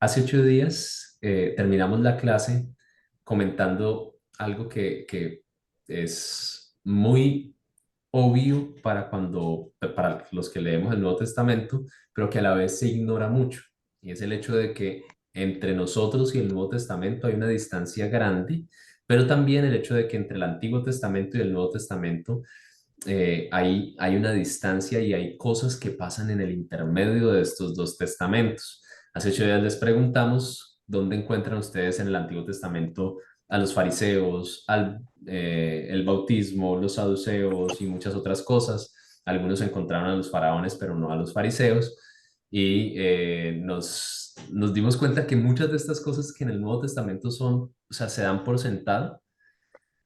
Hace 8 días terminamos la clase comentando algo que es muy obvio para los que leemos el Nuevo Testamento, pero que a la vez se ignora mucho. Y es el hecho de que entre nosotros y el Nuevo Testamento hay una distancia grande, pero también el hecho de que entre el Antiguo Testamento y el Nuevo Testamento hay una distancia y hay cosas que pasan en el intermedio de estos dos testamentos. Hace 8 días les preguntamos dónde encuentran ustedes en el Antiguo Testamento a los fariseos, el bautismo, los saduceos y muchas otras cosas. Algunos encontraron a los faraones, pero no a los fariseos. Y nos dimos cuenta que muchas de estas cosas que en el Nuevo Testamento son, o sea, se dan por sentado.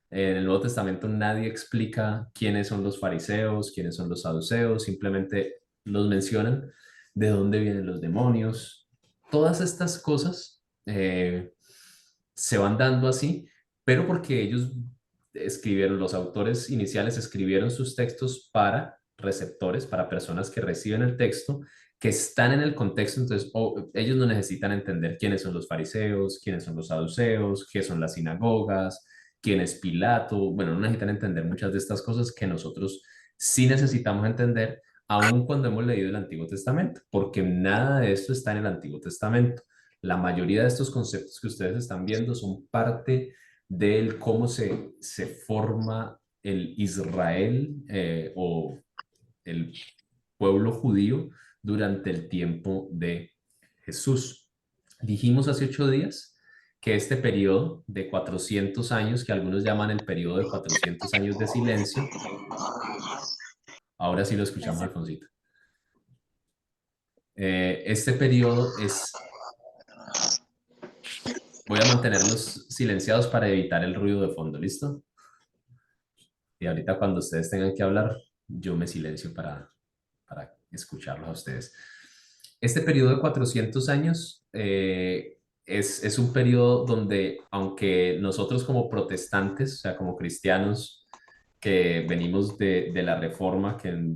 En el Nuevo Testamento nadie explica quiénes son los fariseos, quiénes son los saduceos, simplemente los mencionan, de dónde vienen los demonios. Todas estas cosas se van dando así, pero porque ellos escribieron, los autores iniciales escribieron sus textos para receptores, para personas que reciben el texto, que están en el contexto, entonces ellos no necesitan entender quiénes son los fariseos, quiénes son los saduceos, qué son las sinagogas, quién es Pilato. Bueno, no necesitan entender muchas de estas cosas que nosotros sí necesitamos entender, aun cuando hemos leído el Antiguo Testamento, porque nada de esto está en el Antiguo Testamento. La mayoría de estos conceptos que ustedes están viendo son parte del cómo se forma el Israel o el pueblo judío durante el tiempo de Jesús. Dijimos hace 8 días que este periodo de 400 años, que algunos llaman el periodo de 400 años de silencio, ahora sí lo escuchamos, Alfonsito. Este periodo es, voy a mantenerlos silenciados para evitar el ruido de fondo, ¿listo? Y ahorita cuando ustedes tengan que hablar, yo me silencio para escucharlos a ustedes. Este periodo de 400 años es un periodo donde, aunque nosotros como protestantes, o sea, como cristianos que venimos de la Reforma, que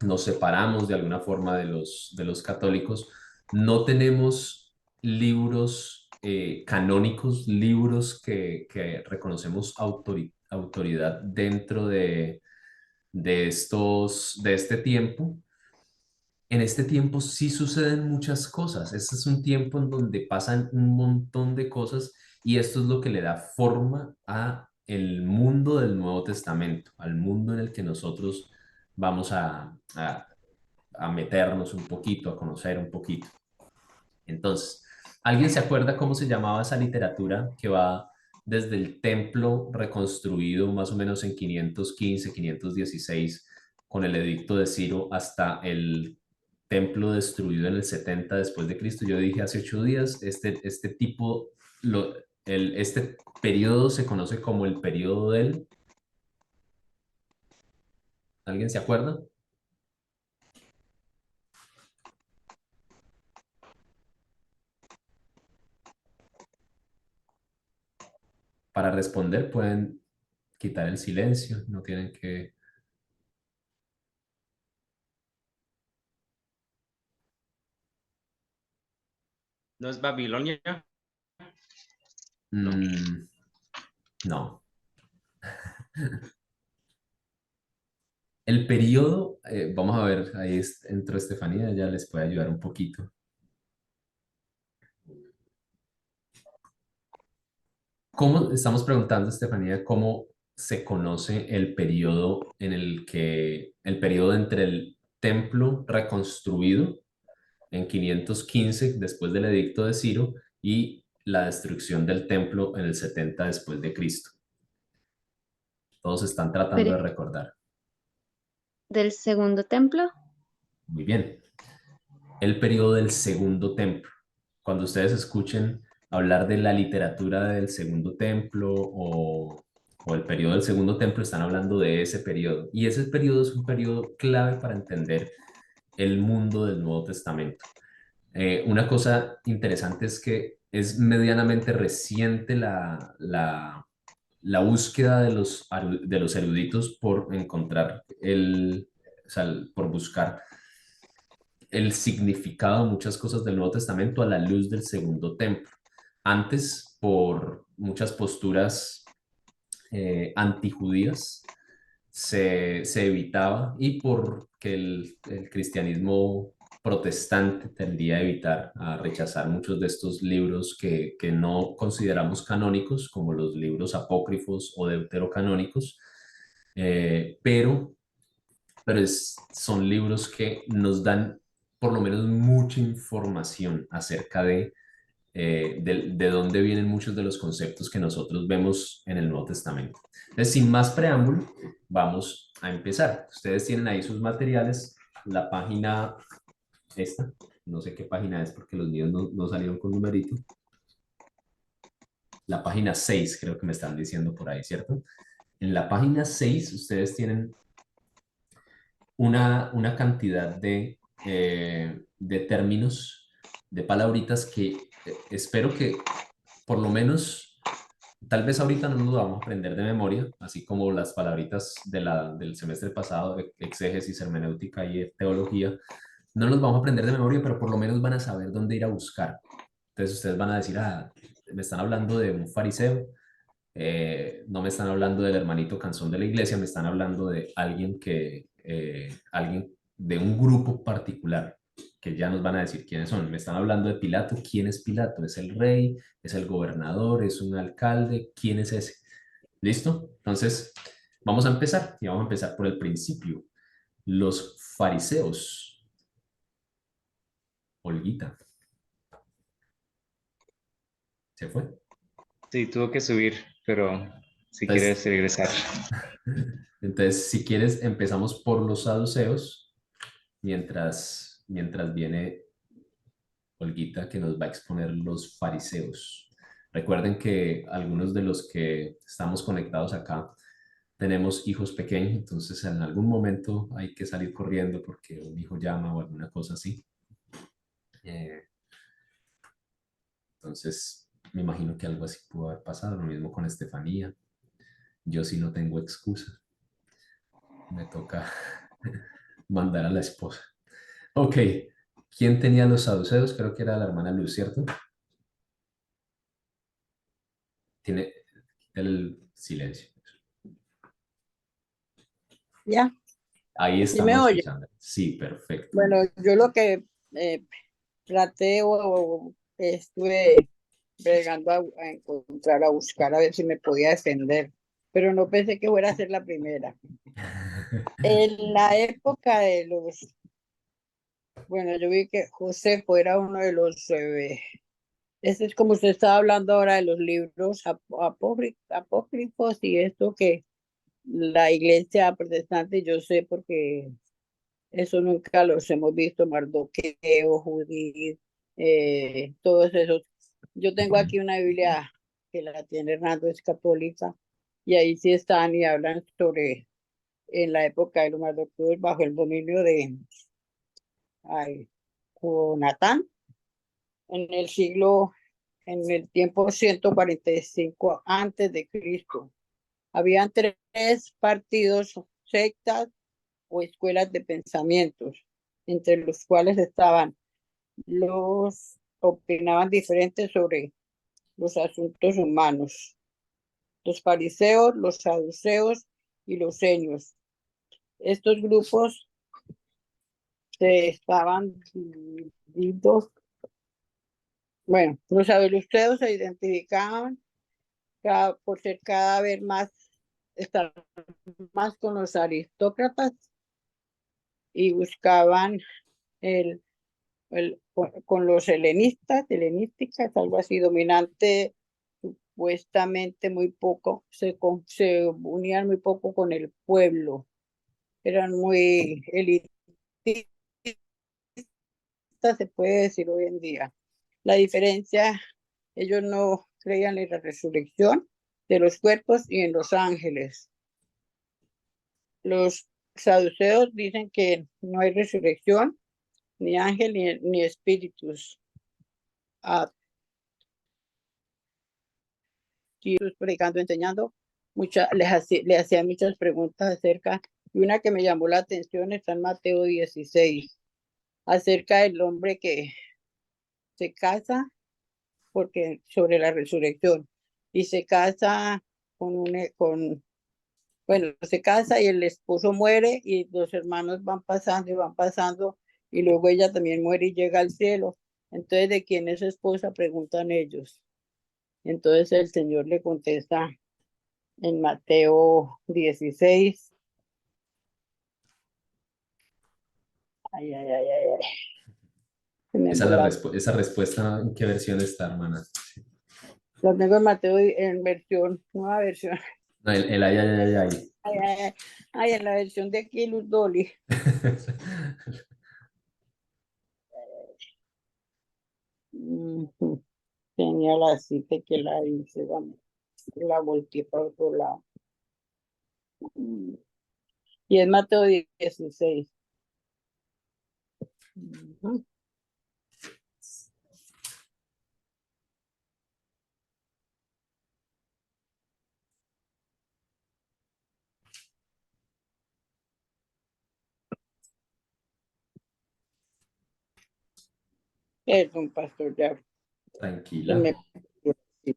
nos separamos de alguna forma de los católicos, no tenemos libros canónicos, libros que reconocemos autoridad dentro de este tiempo. En este tiempo sí suceden muchas cosas. Este es un tiempo en donde pasan un montón de cosas y esto es lo que le da forma a el mundo del Nuevo Testamento, al mundo en el que nosotros vamos a meternos un poquito, a conocer un poquito. Entonces, ¿alguien se acuerda cómo se llamaba esa literatura que va desde el templo reconstruido más o menos en 515, 516 con el edicto de Ciro hasta el templo destruido en el 70 después de Cristo? Yo dije hace 8 días, este tipo, este periodo se conoce como el periodo del... ¿Alguien se acuerda? Para responder pueden quitar el silencio, no tienen que... ¿No es Babilonia? No. Mm, no. El periodo, vamos a ver, ahí entró Estefanía, ya les puede ayudar un poquito. ¿Cómo, estamos preguntando, Estefanía, cómo se conoce el periodo el periodo entre el templo reconstruido en 515 después del edicto de Ciro y la destrucción del templo en el 70 después de Cristo? Todos están tratando de Pero recordar. del segundo templo, Muy bien. El periodo del Segundo Templo. Cuando ustedes escuchen hablar de la literatura del Segundo Templo o el periodo del Segundo Templo, están hablando de ese periodo. Y ese periodo es un periodo clave para entender el mundo del Nuevo Testamento. Una cosa interesante es que es medianamente reciente la búsqueda de los eruditos por encontrar o sea, por buscar el significado de muchas cosas del Nuevo Testamento a la luz del Segundo Templo. Antes, por muchas posturas antijudías, se evitaba, y porque el cristianismo protestante tendría a evitar, a rechazar muchos de estos libros que no consideramos canónicos, como los libros apócrifos o deuterocanónicos, pero son libros que nos dan por lo menos mucha información acerca de dónde vienen muchos de los conceptos que nosotros vemos en el Nuevo Testamento. Entonces, sin más preámbulo, vamos a empezar. Ustedes tienen ahí sus materiales, la página esta, no sé qué página es porque los míos no salieron con numerito. La página 6 creo que me están diciendo por ahí, ¿cierto? En la página 6 ustedes tienen una cantidad de términos, de palabritas que espero que por lo menos, tal vez ahorita no nos lo vamos a aprender de memoria, así como las palabritas del semestre pasado, exégesis, hermenéutica y teología, no los vamos a aprender de memoria, pero por lo menos van a saber dónde ir a buscar. Entonces ustedes van a decir, me están hablando de un fariseo, no me están hablando del hermanito canzón de la iglesia, me están hablando de alguien de un grupo particular, que ya nos van a decir quiénes son. Me están hablando de Pilato. ¿Quién es Pilato? ¿Es el rey? ¿Es el gobernador? ¿Es un alcalde? ¿Quién es ese? ¿Listo? Entonces, vamos a empezar, y vamos a empezar por el principio. Los fariseos. Olguita. ¿Se fue? Sí, tuvo que subir, pero si quieres Entonces, regresar. entonces, si quieres, empezamos por los saduceos, mientras viene Olguita, que nos va a exponer los fariseos. Recuerden que algunos de los que estamos conectados acá tenemos hijos pequeños, entonces en algún momento hay que salir corriendo porque un hijo llama o alguna cosa así. Eh, entonces, me imagino que algo así pudo haber pasado, lo mismo con Estefanía. Yo sí no tengo excusa. Me toca mandar a la esposa. Ok, ¿quién tenía los saduceos? Creo que era la hermana Luz, ¿cierto? Tiene el silencio. Ya, Ahí ¿sí me estamos oye? escuchando. Sí, perfecto. Bueno, yo lo que traté o estuve bregando a encontrar, a buscar, a ver si me podía defender, pero no pensé que fuera a ser la primera. En la época de bueno, yo vi que Josefo era uno de los, este es como usted estaba hablando ahora de los libros apócrifos y esto que la iglesia protestante, yo sé porque eso nunca los hemos visto, Mardoqueo, Judith, todos esos. Yo tengo aquí una Biblia que la tiene Hernando, es católica, y ahí sí están y hablan sobre en la época de los Mardoqueos bajo el dominio de Jonatán, en el tiempo 145 antes de Cristo. Habían tres partidos, sectas o escuelas de pensamientos, entre los cuales estaban los opinaban diferentes sobre los asuntos humanos, los fariseos, los saduceos y los senios. Estos grupos estaban divididos. Bueno, los saduceos se identificaban por ser cada vez más, estar más con los aristócratas y buscaban el con los helenísticas, algo así dominante, supuestamente muy poco, se unían muy poco con el pueblo, eran muy elitistas, se puede decir hoy en día. La diferencia, ellos no creían en la resurrección de los cuerpos y en los ángeles. Los saduceos dicen que no hay resurrección, ni ángel, ni espíritus. Predicando, enseñando, le hacían muchas preguntas acerca, y una que me llamó la atención está en Mateo 16. acerca del hombre que se casa, porque sobre la resurrección, y se casa bueno, se casa y el esposo muere y los hermanos van pasando y van pasando y luego ella también muere y llega al cielo. Entonces, ¿de quién es su esposa? Preguntan ellos. Entonces el Señor le contesta en Mateo 16. Ay, ay, ay, ay, ay. Se me embolato. Esa respuesta, ¿en qué versión está, hermana? Lo tengo en Mateo en versión, nueva versión. No, el ay, ay, ay, ay. Ay, ay, ay, ay, en la versión de aquí, Luz Dolly. Ujú. Tenía la cita que la hice, la volteé para otro lado. Y es Mateo 16. Ujú. Es un pastor ya. Se Tranquila. me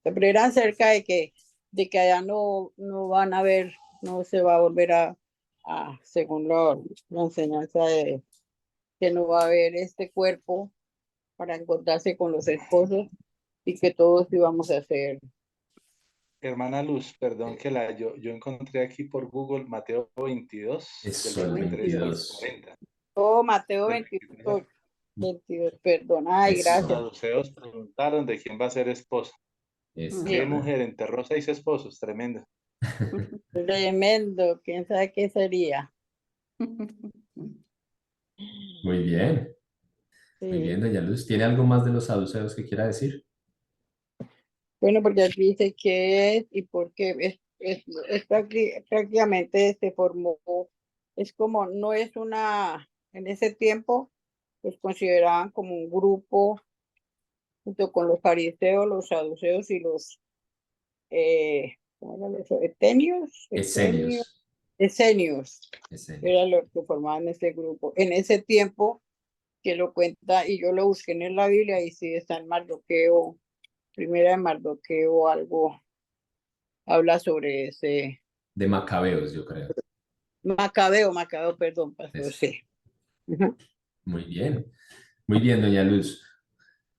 pero era acerca de que allá no van a ver, no se va a volver según la enseñanza de que no va a haber este cuerpo para encontrarse con los esposos y que todos íbamos a hacer. Hermana Luz, perdón yo encontré aquí por Google Mateo 22, Eso, del el 23 al 22. 40. Oh, Mateo Del 22, 22, perdón. Ay, Los Eso, gracias. saduceos preguntaron de quién va a ser esposa. esa ¿Qué Sí, hermana. mujer enterró 6 esposos? Tremendo. tremendo, quién sabe qué sería. Muy bien, muy Sí. bien, doña Luz. ¿Tiene algo más de los saduceos que quiera decir? Bueno, porque aquí dice qué es y por qué prácticamente se formó, es como, no es en ese tiempo, pues consideraban como un grupo junto con los fariseos, los saduceos y ¿cómo eran los Esenios. esenios, Esenios. eran los que formaban ese grupo. En ese tiempo, que lo cuenta, y yo lo busqué en la Biblia, y sí está en Mardoqueo, primera de Mardoqueo, algo habla sobre ese De Macabeos, yo creo. Macabeo, perdón, pastor, Eso. sí. Ujú. Muy bien. Muy bien, doña Luz.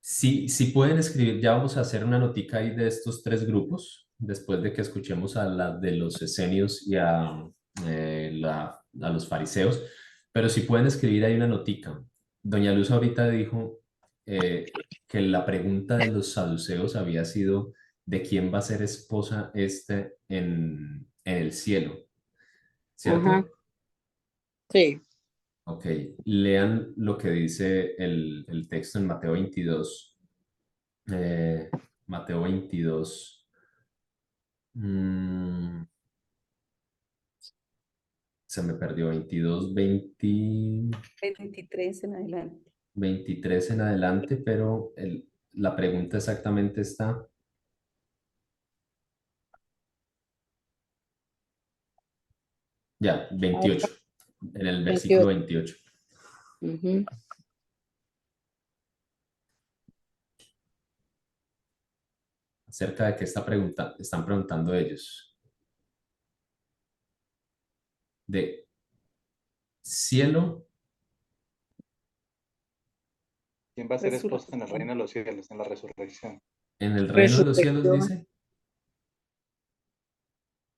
Si pueden escribir, ya vamos a hacer una notica ahí de estos tres grupos, después de que escuchemos a la de los esenios y a los fariseos, pero si pueden escribir ahí una notica. Doña Luz ahorita dijo que la pregunta de los saduceos había sido ¿de quién va a ser esposa en el cielo? Ajá, ¿Cierto? sí. Ok, lean lo que dice el texto en Mateo 22. Mateo 22. mm, Se me perdió 22, 20, 23 en adelante. 23 en adelante, pero la pregunta exactamente está, ya, Ahora, 28, en el versículo 28. 28, Ujú. acerca de qué están preguntando ellos. De cielo, ¿Quién va a ser esposa en el Resurrección. reino de los cielos, en la resurrección? en el reino de los cielos, Resurrección, dice,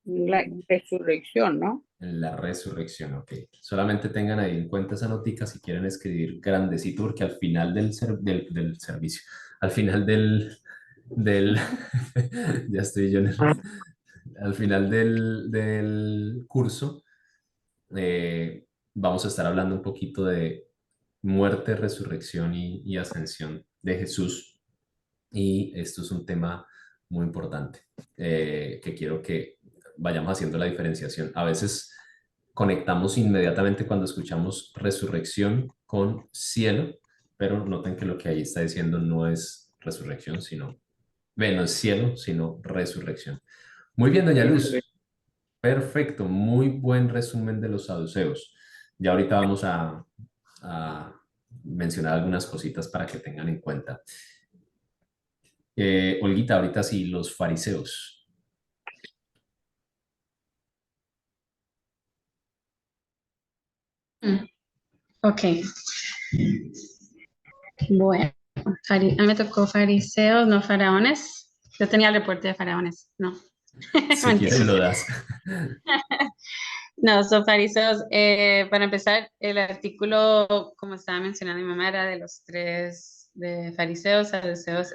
la resurrección, ¿no? en la resurrección, ok. Solamente tengan ahí en cuenta esa notica si quieren escribir grandecito, porque al final del servicio, al final del ya estoy yo al final del curso, vamos a estar hablando un poquito de muerte, resurrección y ascensión de Jesús. Y esto es un tema muy importante que quiero que vayamos haciendo la diferenciación. A veces conectamos inmediatamente cuando escuchamos resurrección con cielo, pero noten que lo que ahí está diciendo no es resurrección, sino, no es cielo, sino resurrección. Muy bien, doña Luz. Perfecto, muy buen resumen de los saduceos. Ya ahorita vamos a mencionar algunas cositas para que tengan en cuenta. Olguita, ahorita sí, los fariseos. Ok, bueno, a mí me tocó fariseos, no faraones. Yo tenía el reporte de faraones, no. Si quieres me lo das. No, son fariseos. Para empezar, el artículo, como estaba mencionando mi mamá, era de los tres de fariseos, saduceos,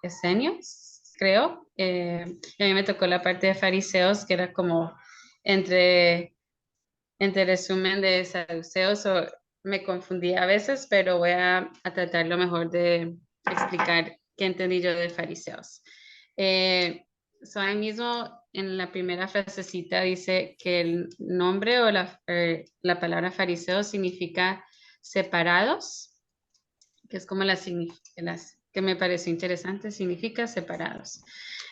esenios, creo. Y a mí me tocó la parte de fariseos, que era como entre, entre resumen de saduceos, o me confundía a veces, pero voy a tratar lo mejor de explicar qué entendí yo de fariseos. Ahí mismo en la primera frasecita dice que el nombre o la palabra fariseo significa separados, que es como que me pareció interesante, significa separados.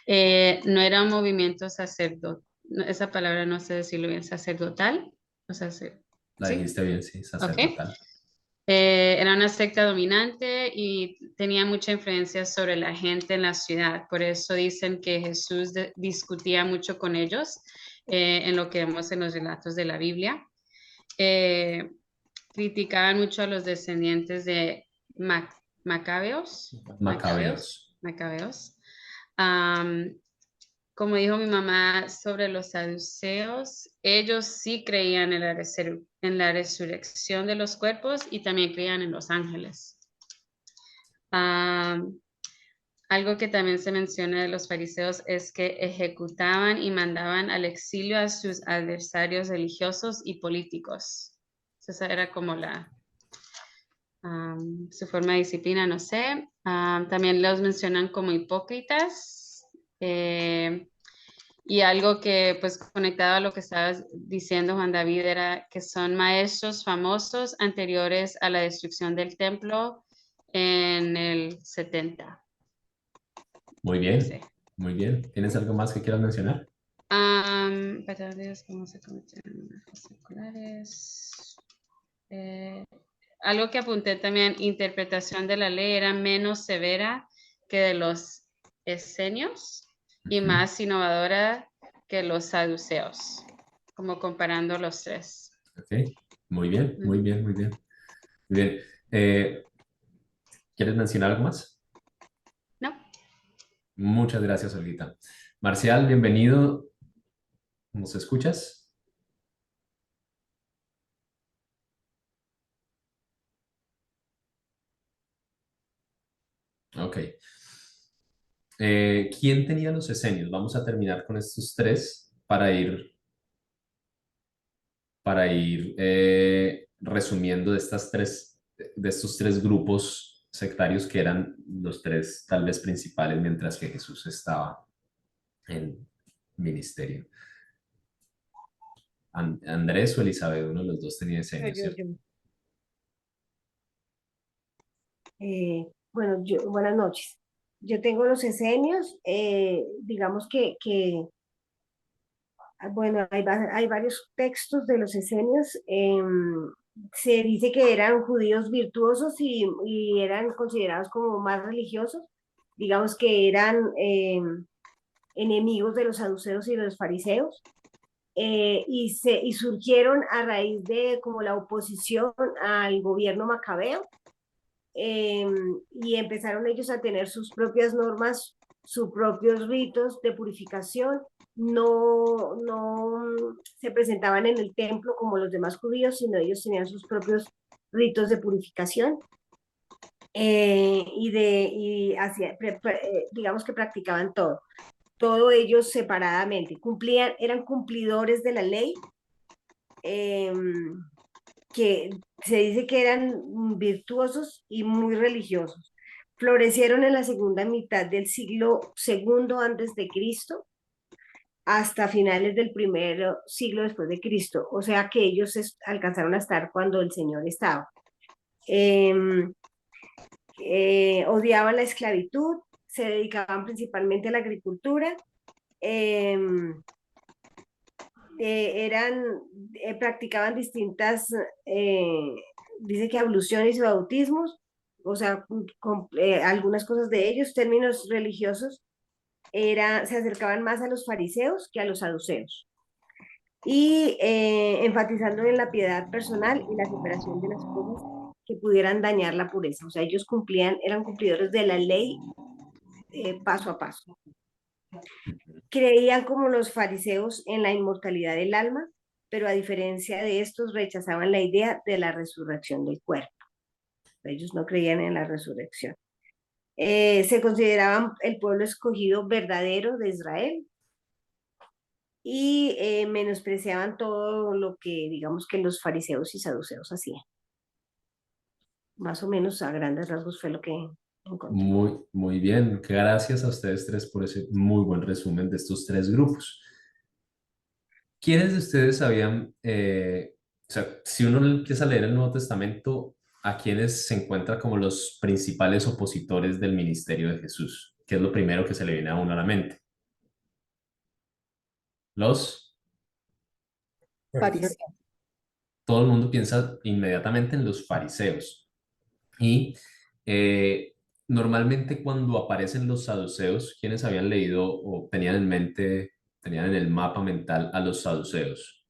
No era un movimiento sacerdotal, esa palabra no sé decirlo bien, sacerdotal, o sea, La ¿sí? dijiste bien, sí, Ok. sacerdotal. Era una secta dominante y tenía mucha influencia sobre la gente en la ciudad. Por eso dicen que Jesús discutía mucho con ellos, en lo que vemos en los relatos de la Biblia. Criticaban mucho a los descendientes de Macabeos. Macabeos. Macabeos. Como dijo mi mamá sobre los saduceos, ellos sí creían en la resurrección de los cuerpos y también creían en los ángeles. Algo que también se menciona de los fariseos es que ejecutaban y mandaban al exilio a sus adversarios religiosos y políticos. Esa era como su forma de disciplina, no sé. También los mencionan como hipócritas. Y algo que, pues, conectado a lo que estabas diciendo, Juan David, era que son maestros famosos anteriores a la destrucción del templo en el 70. Muy bien, Sí. muy bien. ¿Tienes algo más que quieras mencionar? Para Dios, ¿cómo se cometieron actos seculares? Algo que apunté también, interpretación de la ley era menos severa que de los esenios y Ujú. más innovadora que los saduceos, como comparando los tres. Ok, muy bien, muy Ujú. bien, muy bien. Muy bien. Eh, ¿Quieres mencionar algo más? No, Muchas gracias, Olguita. Marcial, bienvenido. ¿Nos escuchas? Ok. ¿Quién tenía los esenios? Vamos a terminar con estos tres para ir resumiendo de estos tres grupos sectarios que eran los tres tal vez principales mientras que Jesús estaba en ministerio. Andrés o Elizabeth, uno de los dos tenía esenios, ¿cierto? Bueno, buenas noches. Yo tengo los esenios, digamos bueno, hay varios textos de los esenios. Se dice que eran judíos virtuosos y eran considerados como más religiosos. Digamos que eran enemigos de los saduceos y de los fariseos. Y surgieron a raíz de como la oposición al gobierno macabeo. eh, y empezaron ellos a tener sus propias normas, sus propios ritos de purificación. No se presentaban en el templo como los demás judíos, sino ellos tenían sus propios ritos de purificación. Digamos que practicaban todo ellos separadamente, eran cumplidores de la ley, eh, que se dice que eran virtuosos y muy religiosos. Florecieron en la segunda mitad del siglo segundo antes de Cristo hasta finales del primer siglo después de Cristo. O sea que ellos alcanzaron a estar cuando el Señor estaba. Odiaban la esclavitud, se dedicaban principalmente a la agricultura. Eh, practicaban distintas dice que abluciones y bautismos, o sea, algunas cosas de ellos, términos religiosos, se acercaban más a los fariseos que a los saduceos. Y enfatizando en la piedad personal y la separación de las cosas que pudieran dañar la pureza. O sea, ellos eran cumplidores de la ley paso a paso. Creían como los fariseos en la inmortalidad del alma, pero a diferencia de estos rechazaban la idea de la resurrección del cuerpo. Ellos no creían en la resurrección. Se consideraban el pueblo escogido verdadero de Israel y menospreciaban todo lo que, digamos, que los fariseos y saduceos hacían. Más o menos a grandes rasgos fue lo que encontré. Muy bien. Gracias a ustedes tres por ese muy buen resumen de estos tres grupos. ¿Quiénes de ustedes sabían, o sea, si uno empieza a leer el Nuevo Testamento, a quiénes se encuentra como los principales opositores del ministerio de Jesús? ¿Qué es lo primero que se le viene a uno a la mente? Los, Fariseo. todo el mundo piensa inmediatamente en los fariseos. Y normalmente cuando aparecen los saduceos, ¿quiénes habían leído o tenían en mente, tenían en el mapa mental a los saduceos?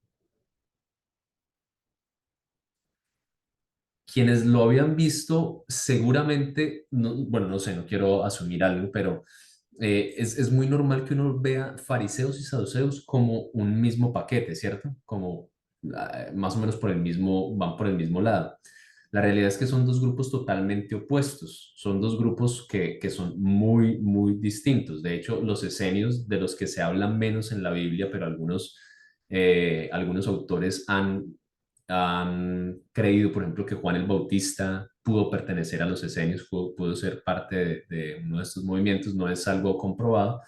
Quienes lo habían visto, seguramente, bueno, no sé, no quiero asumir algo, pero es muy normal que uno vea fariseos y saduceos como un mismo paquete, ¿cierto? Como más o menos van por el mismo lado. La realidad es que son dos grupos totalmente opuestos, son dos grupos que son muy distintos. De hecho, los esenios, de los que se habla menos en la Biblia, pero algunos autores han creído, por ejemplo, que Juan el Bautista pudo pertenecer a los esenios, pudo ser parte de uno de estos movimientos, no es algo comprobado.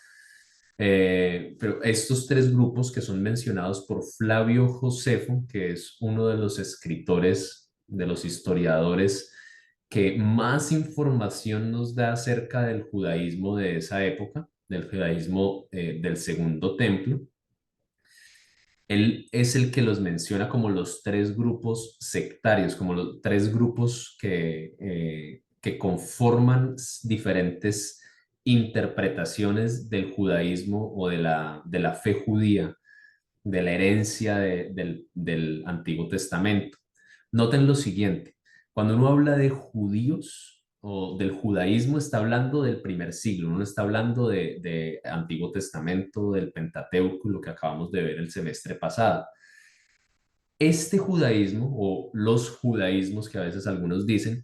Pero estos tres grupos que son mencionados por Flavio Josefo, que es uno de los escritores, de los historiadores que más información nos da acerca del judaísmo de esa época, del judaísmo del Segundo Templo, él es el que los menciona como los tres grupos sectarios, como los tres grupos que conforman diferentes interpretaciones del judaísmo o de la fe judía, de la herencia del Antiguo Testamento. Noten lo siguiente, cuando uno habla de judíos o del judaísmo, está hablando del primer siglo, no está hablando de Antiguo Testamento, del Pentateuco, lo que acabamos de ver el semestre pasado. Este judaísmo o los judaísmos que a veces algunos dicen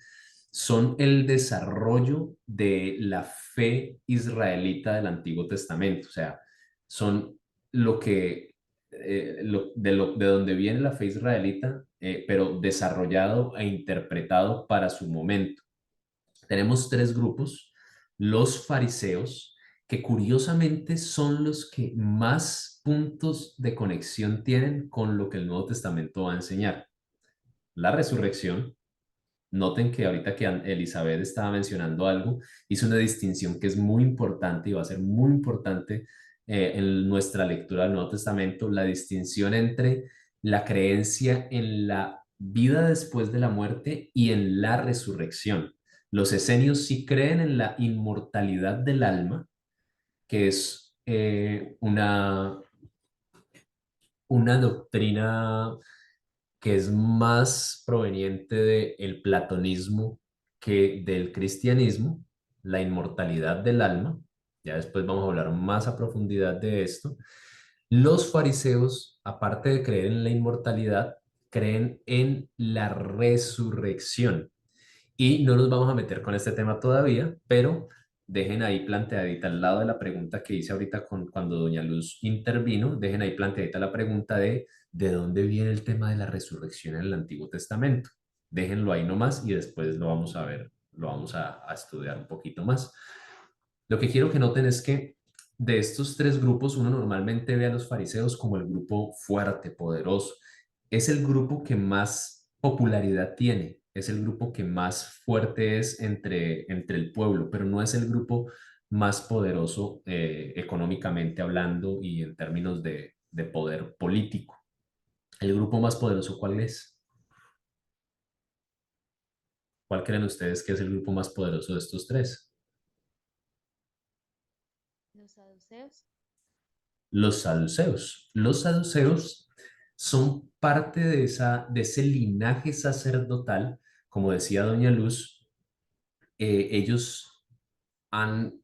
son el desarrollo de la fe israelita del Antiguo Testamento, o sea, son lo que de donde viene la fe israelita, pero desarrollado e interpretado para su momento. Tenemos tres grupos, los fariseos, que curiosamente son los que más puntos de conexión tienen con lo que el Nuevo Testamento va a enseñar. La resurrección. Noten que ahorita que Elizabeth estaba mencionando algo, hizo una distinción que es muy importante y va a ser muy importante en nuestra lectura del Nuevo Testamento, la distinción entre la creencia en la vida después de la muerte y en la resurrección. Los esenios sí creen en la inmortalidad del alma, que es una doctrina que es más proveniente del platonismo que del cristianismo, la inmortalidad del alma. Ya después vamos a hablar más a profundidad de esto. Los fariseos, aparte de creer en la inmortalidad, creen en la resurrección. Y no nos vamos a meter con este tema todavía, pero dejen ahí planteadita al lado de la pregunta que hice ahorita cuando doña Luz intervino, dejen ahí planteadita la pregunta de dónde viene el tema de la resurrección en el Antiguo Testamento. Déjenlo ahí nomás y después lo vamos a ver, lo vamos a estudiar un poquito más. Lo que quiero que noten es que de estos tres grupos, uno normalmente ve a los fariseos como el grupo fuerte, poderoso. Es el grupo que más popularidad tiene, es el grupo que más fuerte es entre el pueblo, pero no es el grupo más poderoso económicamente hablando y en términos de poder político. ¿El grupo más poderoso cuál es? ¿Cuál creen ustedes que es el grupo más poderoso de estos tres? Los saduceos. Los saduceos. Los saduceos son parte de ese linaje sacerdotal, como decía Doña Luz. Ellos han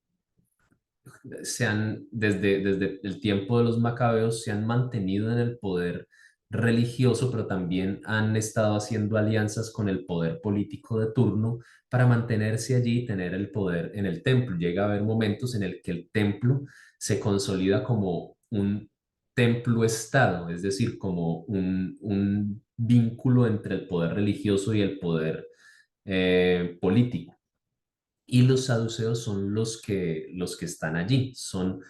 desde el tiempo de los macabeos, se han mantenido en el poder religioso, pero también han estado haciendo alianzas con el poder político de turno para mantenerse allí y tener el poder en el templo. Llega a haber momentos en el que el templo se consolida como un templo-estado, es decir, como un vínculo entre el poder religioso y el poder político. Y los saduceos son los que están allí. Son,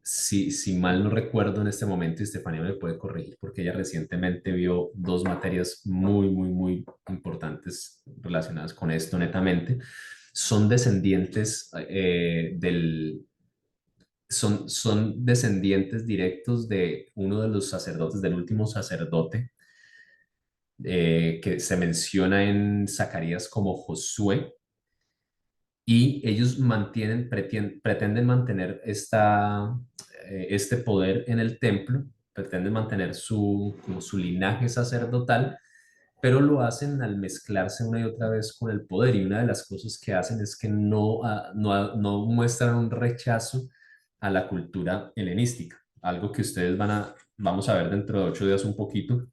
si mal no recuerdo en este momento, y Estefanía me puede corregir porque ella recientemente vio dos materias muy importantes relacionadas con esto netamente, son descendientes son descendientes directos de uno de los sacerdotes, del último sacerdote, que se menciona en Zacarías como Josué, y ellos pretenden mantener este poder en el templo, pretenden mantener como su linaje sacerdotal, pero lo hacen al mezclarse una y otra vez con el poder. Y una de las cosas que hacen es que no muestran un rechazo a la cultura helenística, algo que ustedes vamos a ver dentro de 8 días un poquito,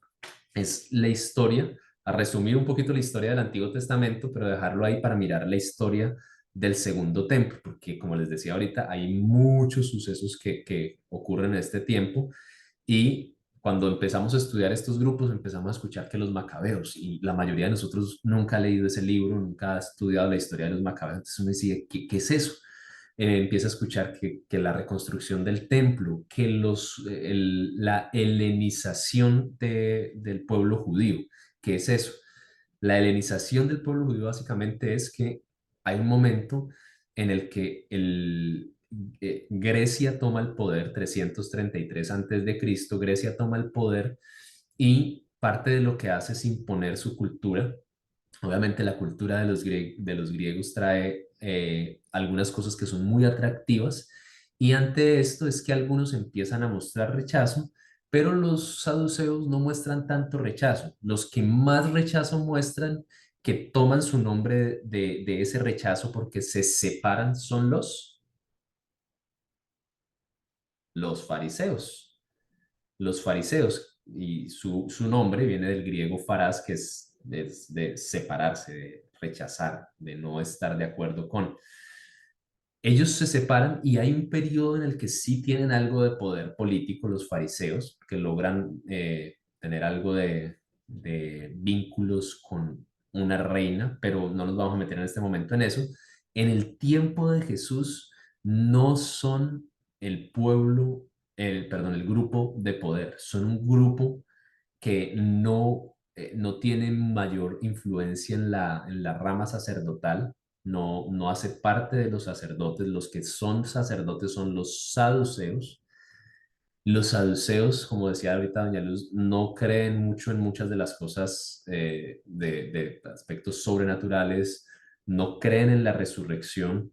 es la historia, a resumir un poquito la historia del Antiguo Testamento, pero dejarlo ahí para mirar la historia del Segundo Templo, porque como les decía ahorita, hay muchos sucesos que ocurren en este tiempo, y cuando empezamos a estudiar estos grupos empezamos a escuchar que los macabeos, y la mayoría de nosotros nunca ha leído ese libro, nunca ha estudiado la historia de los macabeos, entonces uno dice, ¿qué es eso? Empieza a escuchar que la reconstrucción del templo, que la helenización del pueblo judío. ¿Qué es eso? La helenización del pueblo judío básicamente es que hay un momento en el que Grecia toma el poder, 333 antes de Cristo, Grecia toma el poder, y parte de lo que hace es imponer su cultura. Obviamente la cultura de los griegos trae algunas cosas que son muy atractivas, y ante esto es que algunos empiezan a mostrar rechazo, pero los saduceos no muestran tanto rechazo. Los que más rechazo muestran, que toman su nombre de ese rechazo porque se separan, son los fariseos. Los fariseos, y su nombre viene del griego farás, que es de separarse, de rechazar, de no estar de acuerdo con. Ellos se separan y hay un periodo en el que sí tienen algo de poder político los fariseos, que logran tener algo de vínculos con una reina, pero no nos vamos a meter en este momento en eso. En el tiempo de Jesús no son el pueblo, perdón, el grupo de poder, son un grupo que no tiene mayor influencia en la rama sacerdotal, no hace parte de los sacerdotes. Los que son sacerdotes son los saduceos. Los saduceos, como decía ahorita Doña Luz, no creen mucho en muchas de las cosas de aspectos sobrenaturales, no creen en la resurrección,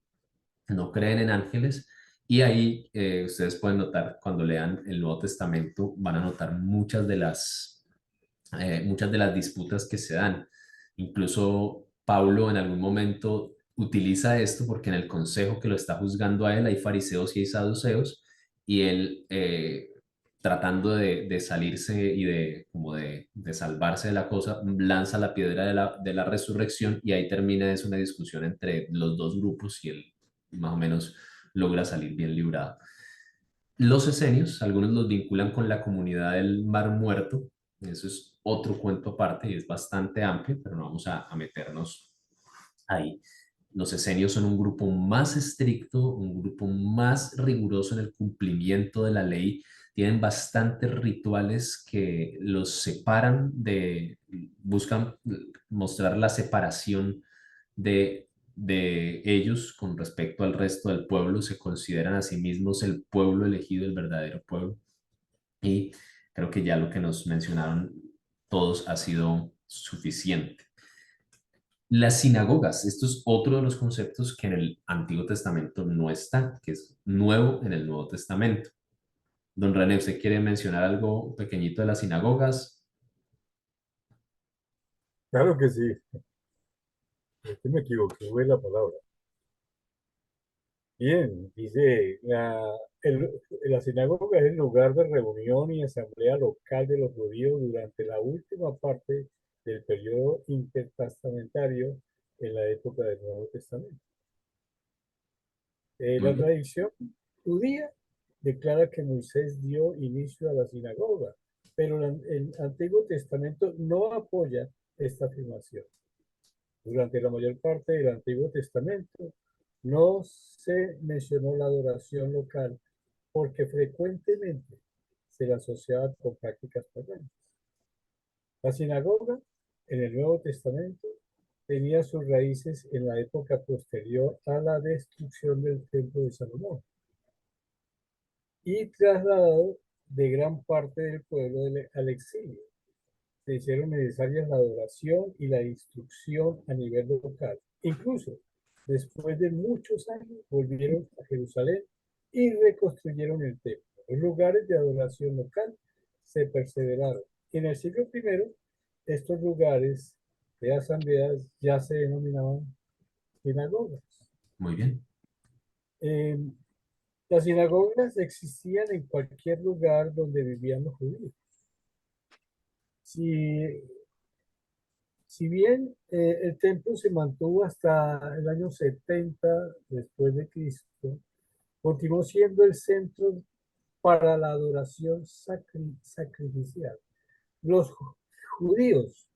no creen en ángeles. Y ahí ustedes pueden notar, cuando lean el Nuevo Testamento, van a notar muchas de las disputas que se dan. Incluso Pablo en algún momento utiliza esto porque en el consejo que lo está juzgando a él hay fariseos y hay saduceos, y él, tratando de salirse y de salvarse de la cosa, lanza la piedra de la resurrección, y ahí termina, es una discusión entre los dos grupos, y él más o menos logra salir bien librado. Los esenios, algunos los vinculan con la comunidad del Mar Muerto. Eso es otro cuento aparte y es bastante amplio, pero no vamos a meternos ahí. Los esenios son un grupo más estricto, un grupo más riguroso en el cumplimiento de la ley. Tienen bastantes rituales que los separan buscan mostrar la separación de ellos con respecto al resto del pueblo. Se consideran a sí mismos el pueblo elegido, el verdadero pueblo. Y creo que ya lo que nos mencionaron todos ha sido suficiente. Las sinagogas, esto es otro de los conceptos que en el Antiguo Testamento no está, que es nuevo en el Nuevo Testamento. Don René, ¿usted quiere mencionar algo pequeñito de las sinagogas? Claro que sí. Es que me equivoqué, fue la palabra. Bien, dice, la sinagoga es el lugar de reunión y asamblea local de los judíos durante la última parte del periodo intertestamentario en la época del Nuevo Testamento. Muy La bien. tradición judía declara que Moisés dio inicio a la sinagoga, pero el Antiguo Testamento no apoya esta afirmación. Durante la mayor parte del Antiguo Testamento no se mencionó la adoración local porque frecuentemente se la asociaba con prácticas paganas. La sinagoga en el Nuevo Testamento tenía sus raíces en la época posterior a la destrucción del Templo de Salomón y trasladado de gran parte del pueblo al exilio. Se hicieron necesarias la adoración y la instrucción a nivel local. Incluso después de muchos años volvieron a Jerusalén y reconstruyeron el templo. Los lugares de adoración local se perseveraron. En el siglo I, estos lugares de asambleas ya se denominaban sinagogas. Muy bien. Eh, las sinagogas existían en cualquier lugar donde vivían los judíos. Si Si bien el templo se mantuvo hasta el año 70 después de Cristo, continuó siendo el centro para la adoración sacrificial. Los judíos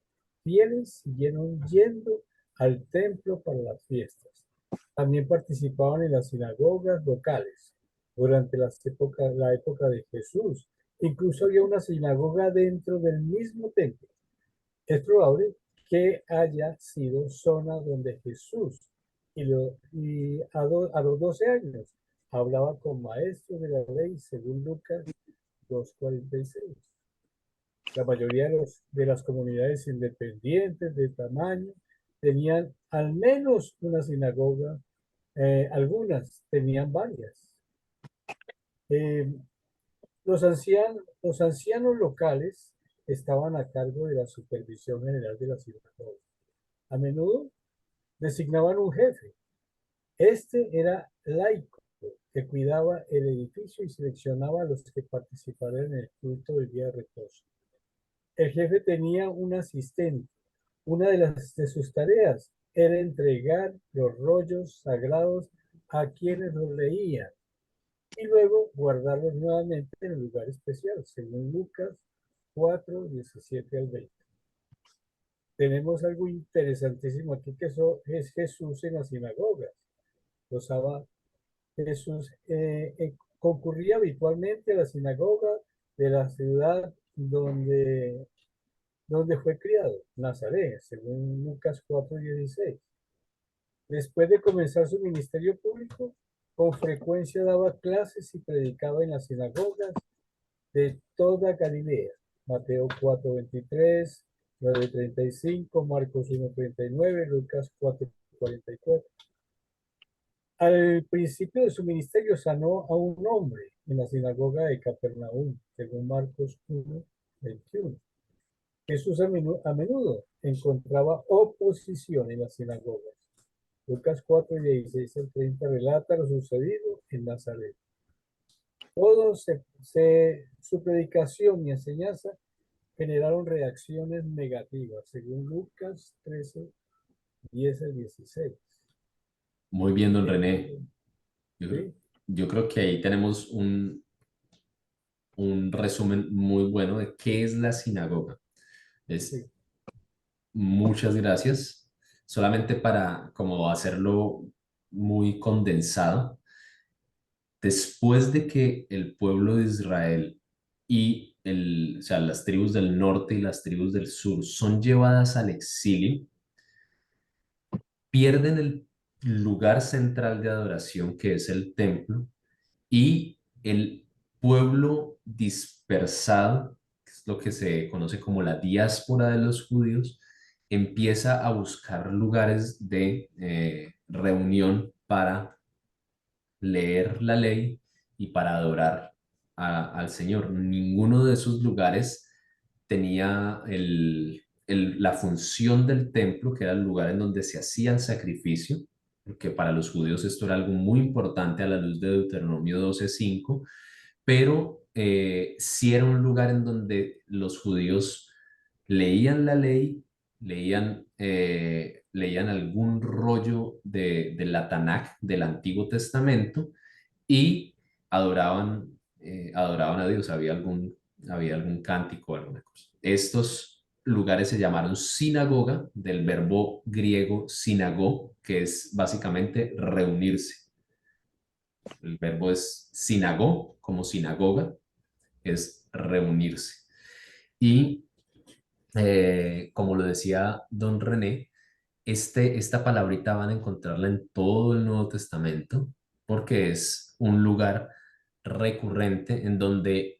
fieles siguieron yendo al templo para las fiestas. También participaban en las sinagogas locales durante la época de Jesús. Incluso había una sinagoga dentro del mismo templo. Es probable que haya sido zona donde Jesús a los 12 años hablaba con maestros de la ley según Lucas 2:46. La mayoría de las comunidades independientes de tamaño tenían al menos una sinagoga, algunas tenían varias. Eh, los ancianos locales estaban a cargo de la supervisión general de la sinagoga. A menudo designaban un jefe. Este era laico, que cuidaba el edificio y seleccionaba a los que participarían en el culto del día de reposo. El jefe tenía un asistente. Una de sus tareas era entregar los rollos sagrados a quienes los leían y luego guardarlos nuevamente en el lugar especial, según Lucas 4:17 al 20. Tenemos algo interesantísimo aquí que eso es Jesús en las sinagogas. Usaba Jesús, concurría habitualmente a la sinagoga de la ciudad donde fue criado, Nazaret, según Lucas 4:16. Después de comenzar su ministerio público, con frecuencia daba clases y predicaba en las sinagogas de toda Galilea. Mateo 4:23, 9:35, Marcos 1:39, Lucas 4:44. Al principio de su ministerio sanó a un hombre en la sinagoga de Capernaum, según Marcos 1:21. Jesús a menudo encontraba oposición en las sinagogas. Lucas 4:16 al 30 relata lo sucedido en Nazaret. Su predicación y enseñanza generaron reacciones negativas, según Lucas 13:10 al 16. Muy bien, don René. Yo creo, ¿Sí? yo creo que ahí tenemos un resumen muy bueno de qué es la sinagoga. Sí. Muchas gracias. Solamente para como hacerlo muy condensado, después de que el pueblo de Israel y o sea, las tribus del norte y las tribus del sur son llevadas al exilio, pierden el lugar central de adoración que es el templo y el pueblo dispersado, que es lo que se conoce como la diáspora de los judíos, empieza a buscar lugares de reunión para leer la ley y para adorar al Señor. Ninguno de esos lugares tenía la función del templo, que era el lugar en donde se hacía el sacrificio, porque para los judíos esto era algo muy importante a la luz de Deuteronomio 12:5, pero sí era un lugar en donde los judíos leían la ley, leían algún rollo de la Tanakh, del Antiguo Testamento, y adoraban a Dios, había algún cántico o alguna cosa. Estos lugares se llamaron sinagoga, del verbo griego sinagó, que es básicamente reunirse. El verbo es sinagó, como sinagoga, es reunirse. Y como lo decía don René, esta palabrita van a encontrarla en todo el Nuevo Testamento porque es un lugar recurrente en donde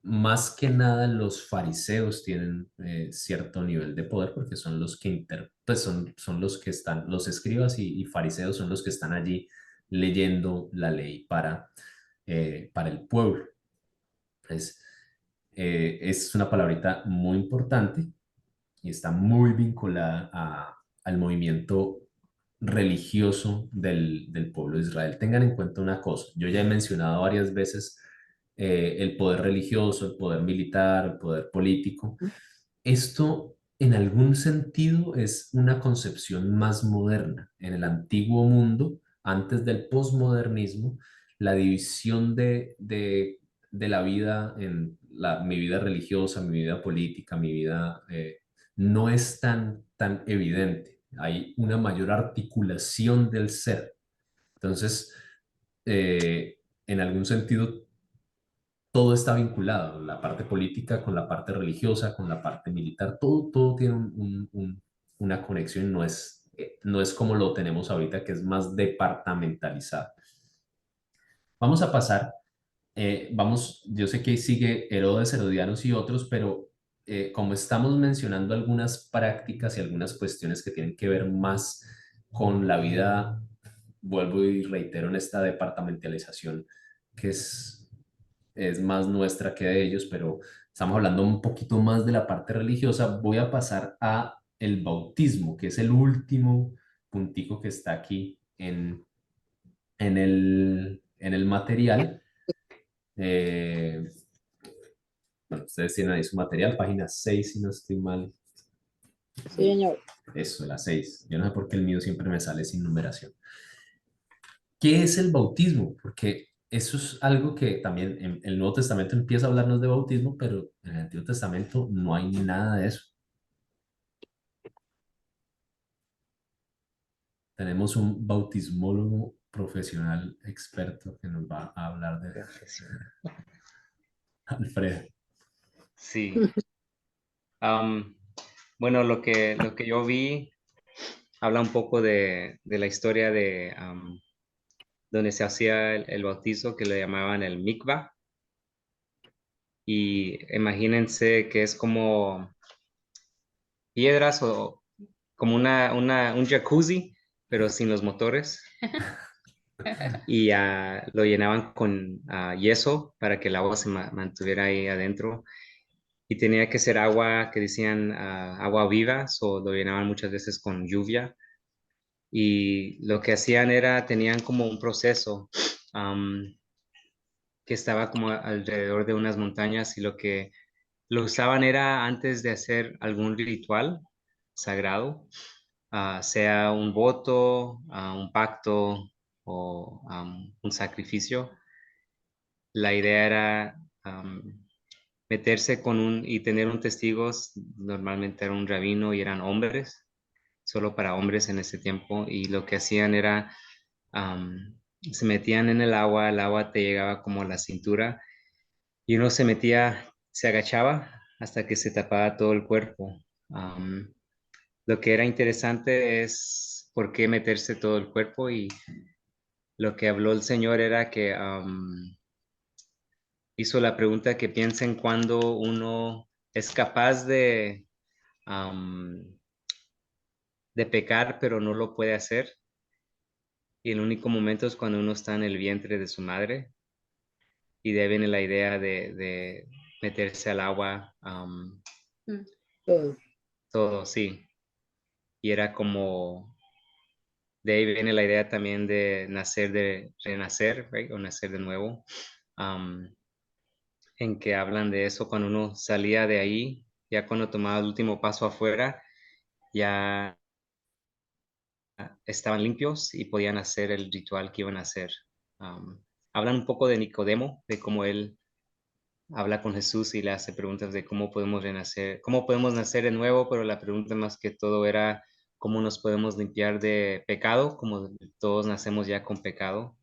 más que nada los fariseos tienen cierto nivel de poder porque son los que pues son los que están, los escribas y fariseos son los que están allí leyendo la ley para el pueblo. Pues, es una palabrita muy importante y está muy vinculada al movimiento religioso del pueblo de Israel. Tengan en cuenta una cosa, yo ya he mencionado varias veces el poder religioso, el poder militar, el poder político. Esto en algún sentido es una concepción más moderna. En el antiguo mundo, antes del posmodernismo, la división de la vida en mi vida religiosa, mi vida política, mi vida no es tan evidente. Hay una mayor articulación del ser. Entonces, en algún sentido, todo está vinculado, la parte política con la parte religiosa, con la parte militar, todo tiene una conexión, no es como lo tenemos ahorita, que es más departamentalizado. Vamos a pasar, yo sé que ahí sigue Herodes, Herodianos y otros, pero como estamos mencionando algunas prácticas y algunas cuestiones que tienen que ver más con la vida, vuelvo y reitero en esta departamentalización, que es más nuestra que de ellos, pero estamos hablando un poquito más de la parte religiosa. Voy a pasar a el bautismo, que es el último puntico que está aquí en el material. Bueno, ustedes tienen ahí su material, página 6, si no estoy mal. Sí, señor. Eso, la 6. Yo no sé por qué el mío siempre me sale sin numeración. ¿Qué es el bautismo? Porque eso es algo que también en el Nuevo Testamento empieza a hablarnos de bautismo, pero en el Antiguo Testamento no hay nada de eso. Tenemos un bautismólogo profesional experto que nos va a hablar de Alfredo. Sí. Bueno, lo que yo vi habla un poco de la historia de donde se hacía el bautizo, que le llamaban el mikvah. Y imagínense que es como piedras o como un jacuzzi, pero sin los motores. Y lo llenaban con yeso para que el agua se mantuviera ahí adentro. Y tenía que ser agua que decían agua viva, o lo llenaban muchas veces con lluvia. Y lo que hacían era, tenían como un proceso que estaba como alrededor de unas montañas y lo que lo usaban era antes de hacer algún ritual sagrado, sea un voto, un pacto o un sacrificio. La idea era meterse y tener un testigo, normalmente era un rabino y eran hombres, solo para hombres en ese tiempo, y lo que hacían era, se metían en el agua te llegaba como a la cintura, y uno se metía, se agachaba hasta que se tapaba todo el cuerpo. Lo que era interesante es por qué meterse todo el cuerpo, y lo que habló el Señor era que hizo la pregunta que piensen cuando uno es capaz de de pecar, pero no lo puede hacer. Y el único momento es cuando uno está en el vientre de su madre. Y de ahí viene la idea de meterse al agua, Todo. todo, sí. Y era como, de ahí viene la idea también de nacer, de renacer, right? O nacer de nuevo. En que hablan de eso cuando uno salía de ahí, ya cuando tomaba el último paso afuera, ya estaban limpios y podían hacer el ritual que iban a hacer. Hablan un poco de Nicodemo, de cómo él habla con Jesús y le hace preguntas de cómo podemos renacer, cómo podemos nacer de nuevo, pero la pregunta más que todo era cómo nos podemos limpiar de pecado, como todos nacemos ya con pecado.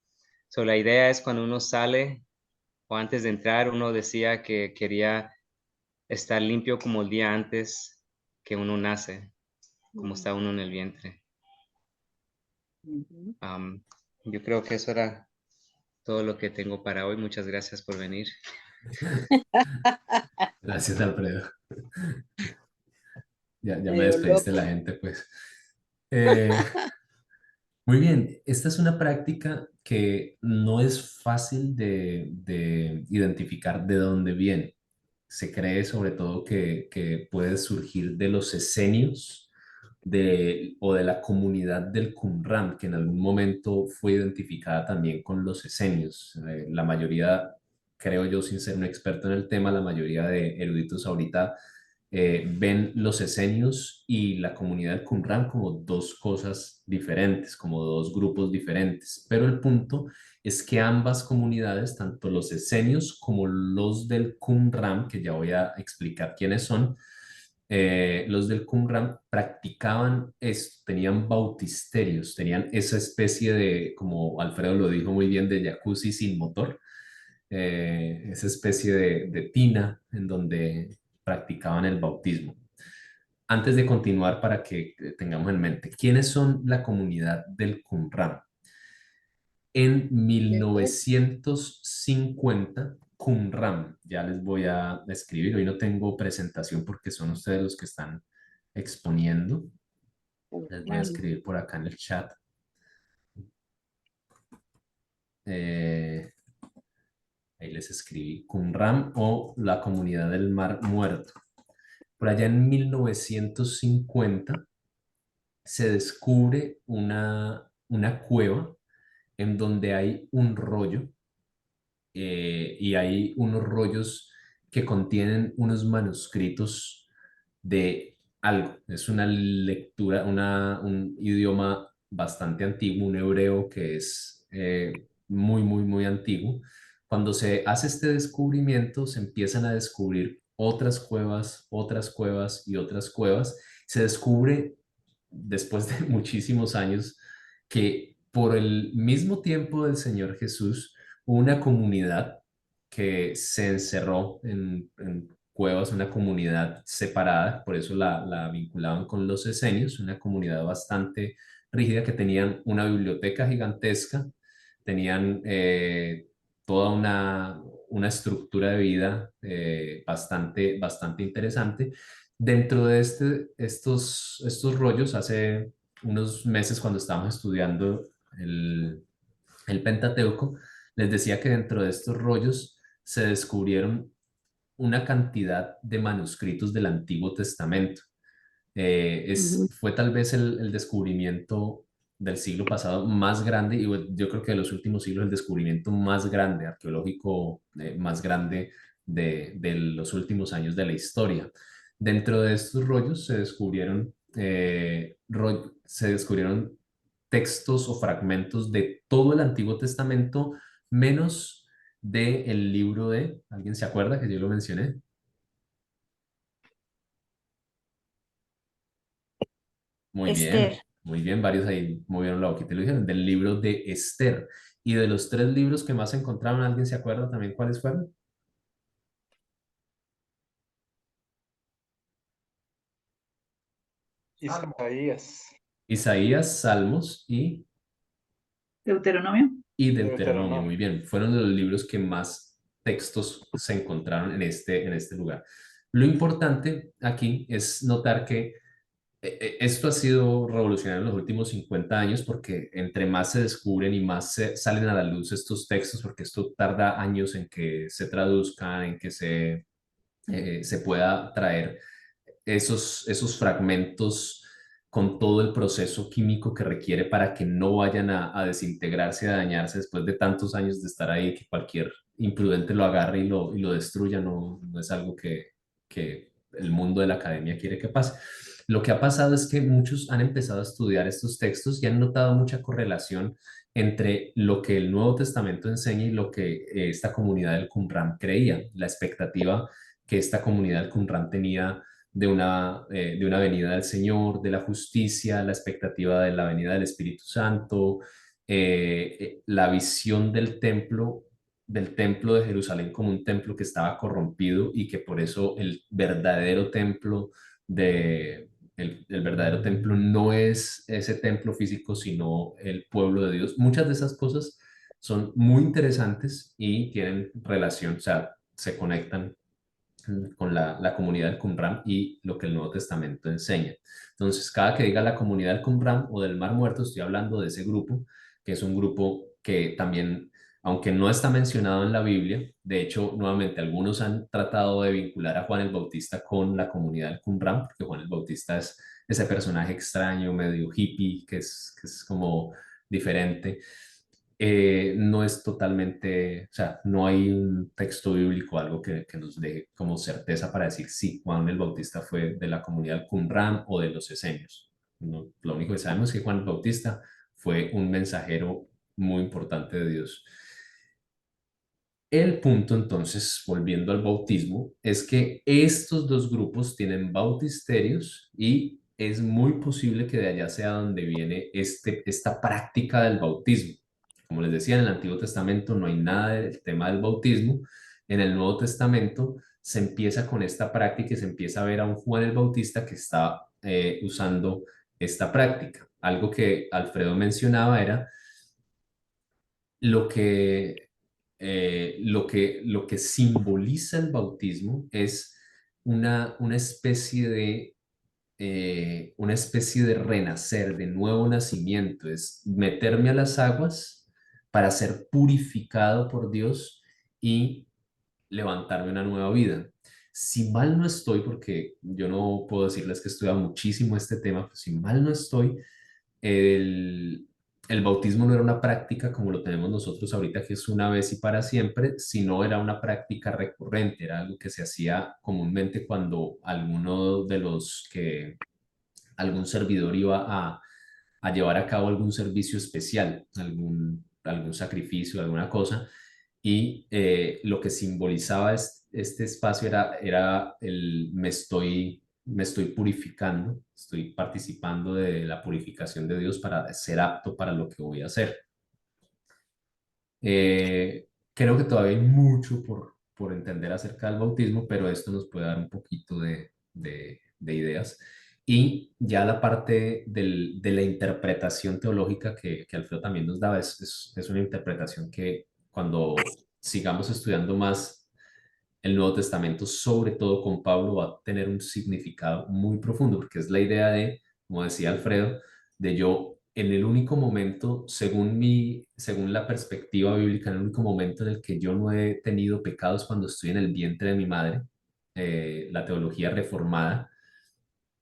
So, la idea es cuando uno sale o antes de entrar, uno decía que quería estar limpio como el día antes que uno nace, como está uno en el vientre. Ujú. Yo creo que eso era todo lo que tengo para hoy. Muchas gracias por venir. Gracias, Alfredo. Ya me Medio despediste de loco. la gente, pues. Eh, Muy bien, esta es una práctica que no es fácil de identificar de dónde viene. Se cree sobre todo que puede surgir de los esenios o de la comunidad del Qumran, que en algún momento fue identificada también con los esenios. La mayoría, creo yo, sin ser un experto en el tema, la mayoría de eruditos ahorita ven los esenios y la comunidad del Qumran como dos cosas diferentes, como dos grupos diferentes. Pero el punto es que ambas comunidades, tanto los esenios como los del Qumran, que ya voy a explicar quiénes son, los del Qumran practicaban esto, tenían bautisterios, tenían esa especie de, como Alfredo lo dijo muy bien, de jacuzzi sin motor, esa especie de tina en donde practicaban el bautismo. Antes de continuar, para que tengamos en mente, ¿quiénes son la comunidad del Qumran? En ¿Cierto? 1950, Qumran, ya les voy a escribir, hoy no tengo presentación porque son ustedes los que están exponiendo, les voy a Qumran. escribir por acá en el chat. Eh, Ahí les escribí, Qumran o la comunidad del Mar Muerto. Por allá en 1950 se descubre una cueva en donde hay un rollo y hay unos rollos que contienen unos manuscritos de algo. Es una lectura, un idioma bastante antiguo, un hebreo que es muy antiguo. Cuando se hace este descubrimiento, se empiezan a descubrir otras cuevas y otras cuevas. Se descubre, después de muchísimos años, que por el mismo tiempo del Señor Jesús, una comunidad que se encerró en cuevas, una comunidad separada, por eso la vinculaban con los esenios, una comunidad bastante rígida que tenían una biblioteca gigantesca, tenían toda una estructura de vida bastante interesante. Dentro de estos rollos, hace unos meses cuando estábamos estudiando el Pentateuco, les decía que dentro de estos rollos se descubrieron una cantidad de manuscritos del Antiguo Testamento. Ujú. Fue tal vez el descubrimiento del siglo pasado más grande y bueno, yo creo que de los últimos siglos el descubrimiento más grande, arqueológico más grande de los últimos años de la historia. Dentro de estos rollos se descubrieron textos o fragmentos de todo el Antiguo Testamento, menos del libro de, ¿alguien se acuerda que yo lo mencioné? Esther. Muy bien, varios ahí movieron la boquita y lo dijeron, del libro de Esther. Y de los tres libros que más se encontraron, ¿alguien se acuerda también cuáles fueron? Isaías, Isaías, Salmos Deuteronomio. y Deuteronomio. Deuteronomio. Muy bien, fueron los libros que más textos se encontraron en este lugar. Lo importante aquí es notar que Esto ha sido revolucionario en los últimos 50 años porque entre más se descubren y más salen a la luz estos textos, porque esto tarda años en que se traduzcan, en que se pueda traer esos fragmentos con todo el proceso químico que requiere para que no vayan a desintegrarse, a dañarse después de tantos años de estar ahí, que cualquier imprudente lo agarre y lo destruya, no es algo que el mundo de la academia quiere que pase. Lo que ha pasado es que muchos han empezado a estudiar estos textos y han notado mucha correlación entre lo que el Nuevo Testamento enseña y lo que esta comunidad del Qumran creía, la expectativa que esta comunidad del Qumran tenía de una venida del Señor, de la justicia, la expectativa de la venida del Espíritu Santo, la visión del templo de Jerusalén como un templo que estaba corrompido y que por eso el verdadero templo no es ese templo físico, sino el pueblo de Dios. Muchas de esas cosas son muy interesantes y tienen relación, o sea, se conectan con la comunidad del Qumran y lo que el Nuevo Testamento enseña. Entonces, cada que diga la comunidad del Qumran o del Mar Muerto, estoy hablando de ese grupo, que es un grupo que también, aunque no está mencionado en la Biblia, de hecho, nuevamente, algunos han tratado de vincular a Juan el Bautista con la comunidad del Qumran, porque Juan el Bautista es ese personaje extraño, medio hippie, que es como diferente. No es totalmente, o sea, no hay un texto bíblico, algo que nos dé como certeza para decir si Juan el Bautista fue de la comunidad Qumran o de los esenios. Lo único que sabemos es que Juan el Bautista fue un mensajero muy importante de Dios. El punto entonces, volviendo al bautismo, es que estos dos grupos tienen bautisterios y es muy posible que de allá sea donde viene esta práctica del bautismo. Como les decía, en el Antiguo Testamento no hay nada del tema del bautismo. En el Nuevo Testamento se empieza con esta práctica y se empieza a ver a un Juan el Bautista que está usando esta práctica. Algo que Alfredo mencionaba era lo que, lo que simboliza el bautismo es una especie de renacer, de nuevo nacimiento, es meterme a las aguas para ser purificado por Dios y levantarme una nueva vida. Si mal no estoy, porque yo no puedo decirles que he estudiado muchísimo este tema, pues si mal no estoy, el, el bautismo no era una práctica como lo tenemos nosotros ahorita, que es una vez y para siempre, sino era una práctica recurrente, era algo que se hacía comúnmente cuando algún servidor iba a llevar a cabo algún servicio especial, algún sacrificio, alguna cosa, y lo que simbolizaba este espacio era me estoy purificando, estoy participando de la purificación de Dios para ser apto para lo que voy a hacer. Creo que todavía hay mucho por entender acerca del bautismo, pero esto nos puede dar un poquito de ideas. Y ya la parte de la interpretación teológica que Alfredo también nos daba es una interpretación que cuando sigamos estudiando más el Nuevo Testamento, sobre todo con Pablo, va a tener un significado muy profundo, porque es la idea de, como decía Alfredo, de yo en el único momento, según la perspectiva bíblica, en el único momento en el que yo no he tenido pecados cuando estoy en el vientre de mi madre, la teología reformada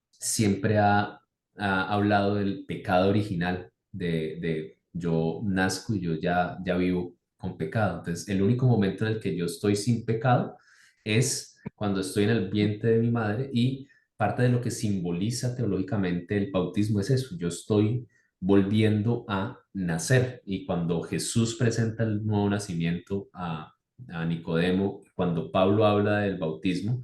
siempre ha hablado del pecado original, de yo nazco y yo ya vivo con pecado. Entonces, el único momento en el que yo estoy sin pecado es cuando estoy en el vientre de mi madre y parte de lo que simboliza teológicamente el bautismo es eso, yo estoy volviendo a nacer y cuando Jesús presenta el nuevo nacimiento a Nicodemo, cuando Pablo habla del bautismo,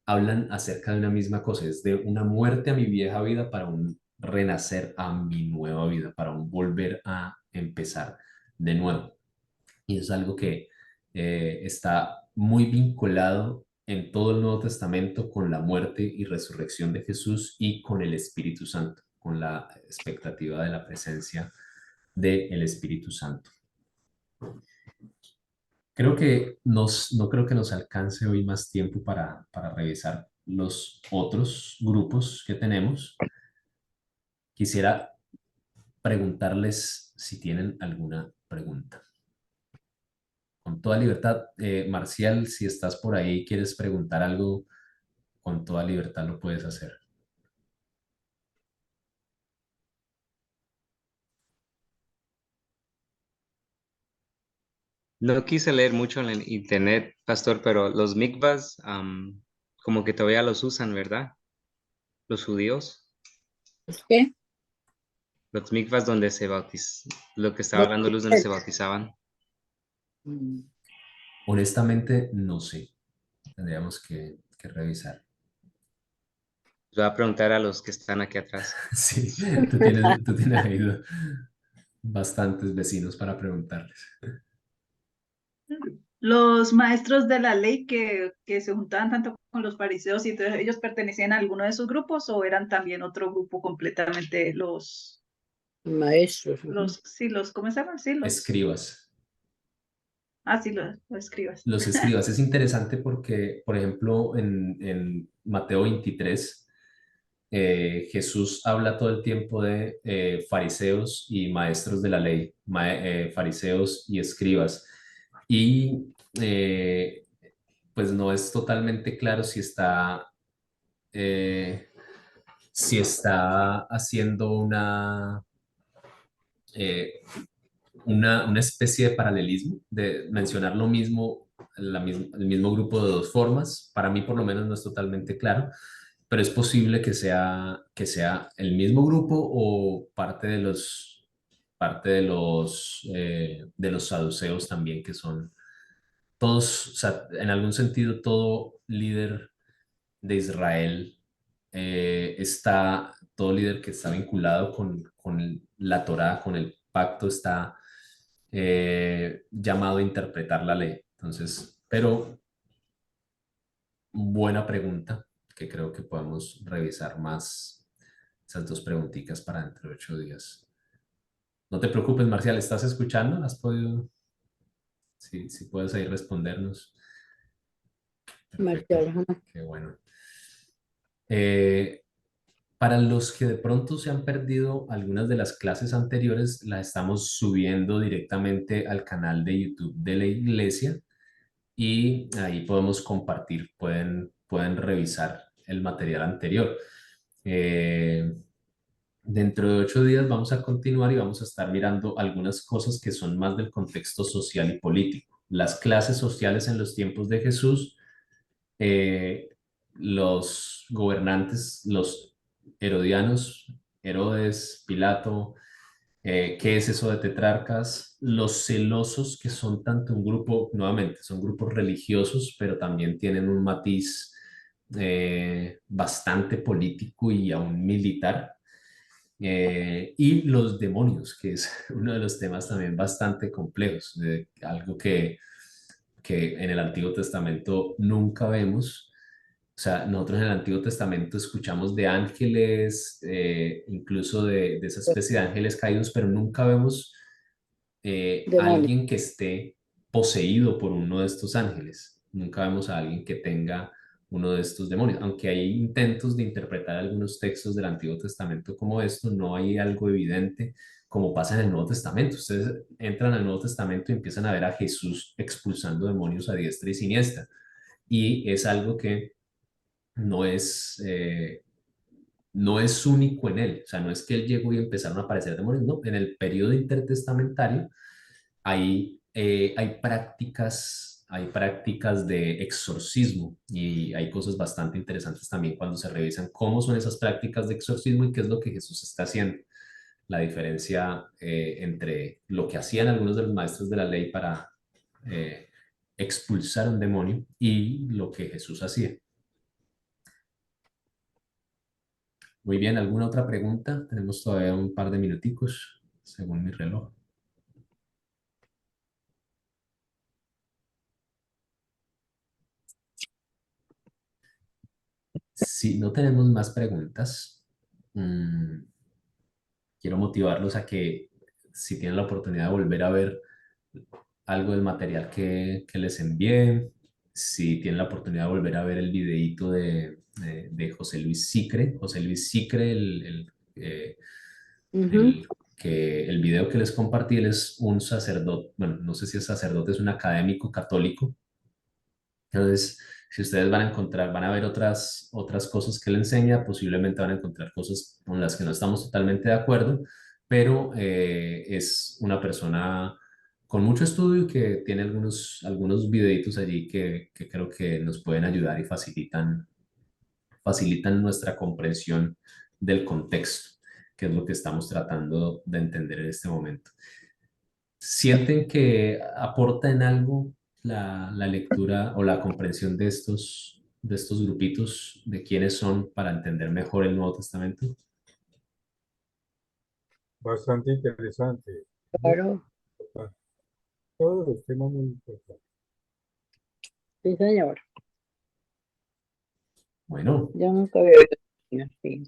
hablan acerca de una misma cosa, es de una muerte a mi vieja vida para un renacer a mi nueva vida, para un volver a empezar de nuevo. Y es algo que está muy vinculado en todo el Nuevo Testamento con la muerte y resurrección de Jesús y con el Espíritu Santo, con la expectativa de la presencia del Espíritu Santo. No creo que nos alcance hoy más tiempo para revisar los otros grupos que tenemos, Quisiera preguntarles si tienen alguna pregunta. Con toda libertad, Marcial, si estás por ahí, quieres preguntar algo, con toda libertad lo puedes hacer. No quise leer mucho en el internet, pastor, pero los mikvahs, como que todavía los usan, ¿verdad? Los judíos. ¿Es qué? Los mikvahs donde se bautiz, lo que estaba No, hablando Luz, donde se bautizaban. mm, Honestamente, no sé. Tendríamos que revisar. Voy a preguntar a los que están aquí atrás. Sí, tú tienes ahí bastantes vecinos para preguntarles. Los maestros de la ley que se juntaban tanto con los fariseos y entonces ellos pertenecían a alguno de esos grupos o eran también otro grupo completamente maestros. sí, ¿cómo se llaman? Sí, Escribas. sí, los escribas. Los escribas. Es interesante porque, por ejemplo, en Mateo 23, Jesús habla todo el tiempo de fariseos y maestros de la ley, fariseos y escribas. Y pues no es totalmente claro eh, si está haciendo eh, una especie de paralelismo, de mencionar lo mismo, el mismo grupo de dos formas. Para mí por lo menos no es totalmente claro, pero es posible que sea el mismo grupo o de los saduceos también, que son todos, o sea, en algún sentido, todo líder de Israel todo líder que está vinculado con la Torá, con el pacto, está llamado a interpretar la ley. Entonces, pero buena pregunta, que creo que podemos revisar más esas dos preguntitas para dentro de 8 días. No te preocupes, Marcial, ¿estás escuchando? ¿Has podido? Sí, sí puedes ahí respondernos. Perfecto, Marcial, ajá. qué bueno. Eh, Para los que de pronto se han perdido algunas de las clases anteriores, las estamos subiendo directamente al canal de YouTube de la iglesia y ahí podemos compartir, pueden revisar el material anterior. Eh, Dentro de 8 días vamos a continuar y vamos a estar mirando algunas cosas que son más del contexto social y político. Las clases sociales en los tiempos de Jesús, eh, los gobernantes, los herodianos, Herodes, Pilato, ¿qué es eso de tetrarcas? Los celosos, que son tanto un grupo, nuevamente, son grupos religiosos, pero también tienen un matiz bastante político y aún militar. Y los demonios, que es uno de los temas también bastante complejos, algo que en el Antiguo Testamento nunca vemos. O sea, nosotros en el Antiguo Testamento escuchamos de ángeles, incluso de esa especie de ángeles caídos, pero nunca vemos Demonios. alguien que esté poseído por uno de estos ángeles. Nunca vemos a alguien que tenga uno de estos demonios. Aunque hay intentos de interpretar algunos textos del Antiguo Testamento como esto, no hay algo evidente como pasa en el Nuevo Testamento. Ustedes entran al Nuevo Testamento y empiezan a ver a Jesús expulsando demonios a diestra y siniestra. Y es algo que no es, no es único en él. O sea, no es que él llegó y empezaron a aparecer demonios, no. En el periodo intertestamentario hay prácticas de exorcismo y hay cosas bastante interesantes también cuando se revisan cómo son esas prácticas de exorcismo y qué es lo que Jesús está haciendo. La diferencia entre lo que hacían algunos de los maestros de la ley para expulsar un demonio y lo que Jesús hacía. Muy bien, ¿alguna otra pregunta? Tenemos todavía un par de minuticos, según mi reloj. Si no tenemos más preguntas, quiero motivarlos a que si tienen la oportunidad de volver a ver algo del material que les envié, si tienen la oportunidad de volver a ver el videíto de José Luis Sicre, el Ujú. el video que les compartí, él es un sacerdote, bueno, no sé si es sacerdote, es un académico católico. Entonces, si ustedes van a encontrar, van a ver otras cosas que él enseña, posiblemente van a encontrar cosas con las que no estamos totalmente de acuerdo, pero es una persona con mucho estudio que tiene algunos videitos allí que creo que nos pueden ayudar y facilitan nuestra comprensión del contexto, que es lo que estamos tratando de entender en este momento. ¿Sienten que aporta en algo la lectura o la comprensión de estos grupitos, de quiénes son, para entender mejor el Nuevo Testamento? Bastante interesante. Muy Claro, importante. Todos los temas muy importantes. sí, señor. Bueno, Yo nunca había visto así.